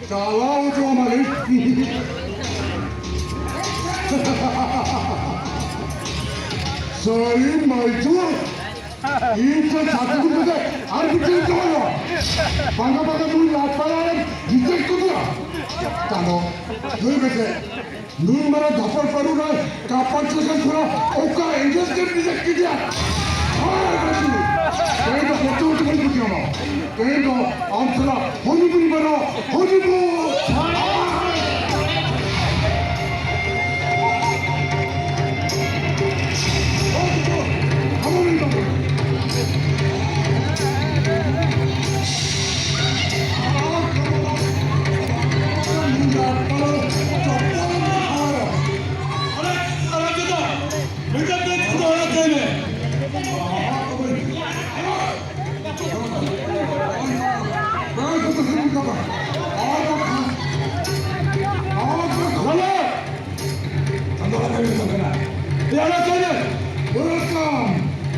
Kalau cuma Sayın Maytur, İnsan saklıkta artık çıkıyor. Bana bu latmaların gidecek tutuyor. Tamam, böyle Nurmara dapar paruna kapan çıkan sonra oka engel gidecek gidiyor. Hayır, 그래도 어쩌고 그렇게 하나? 그래도 아무튼 허니분이 봐라, 허니분.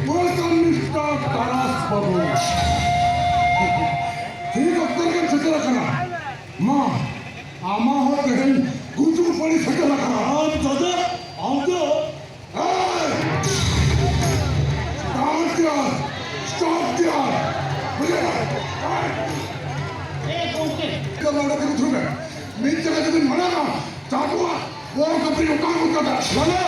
Welcome, Mr. Taras Babu. ठीक अक्कल सके रखना माँ आमा हो कहीं कुछ ऊपर सके रखना हम दादा हम तो स्टॉप दिया मुझे जब लड़ा के उठो मैं मेरी जगह जब मना ना चाबुआ वो कभी रुका रुका था लड़ा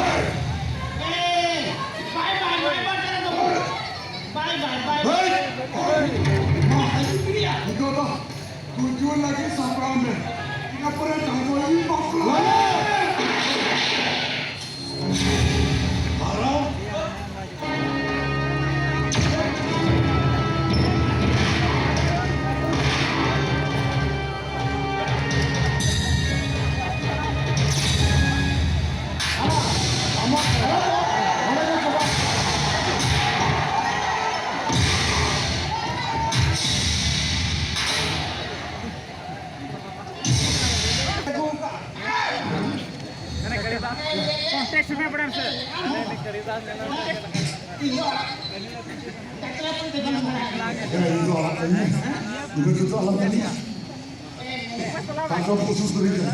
Idola, tujuan lagi sampai kita pernah tanggung ini bakal. Haram. Text में पड़ा sir Itu alam tadi. Tangkap khusus berikan.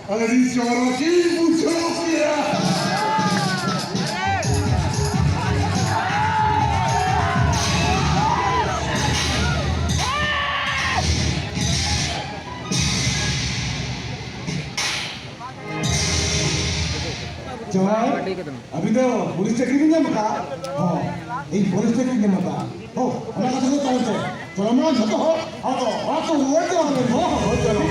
Alicia Rocky, muchas gracias. अभी तो पुलिस चेकिंग नहीं मता हाँ ये पुलिस चेकिंग नहीं मता हो हमारा तो चलते चलो मैं जाता हूँ हाँ तो वो तो हमें हो चलो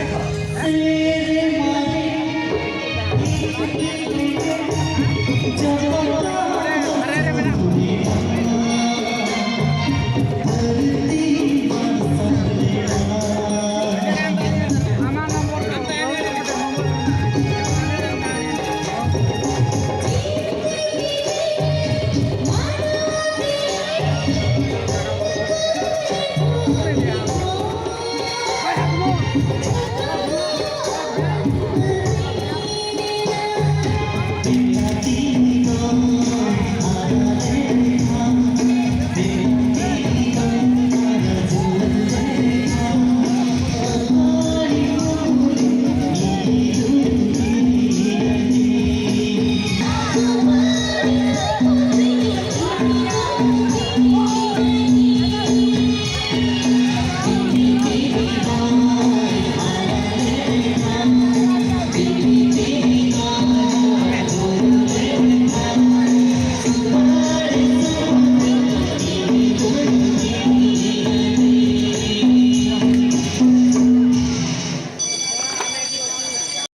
तेरे मारे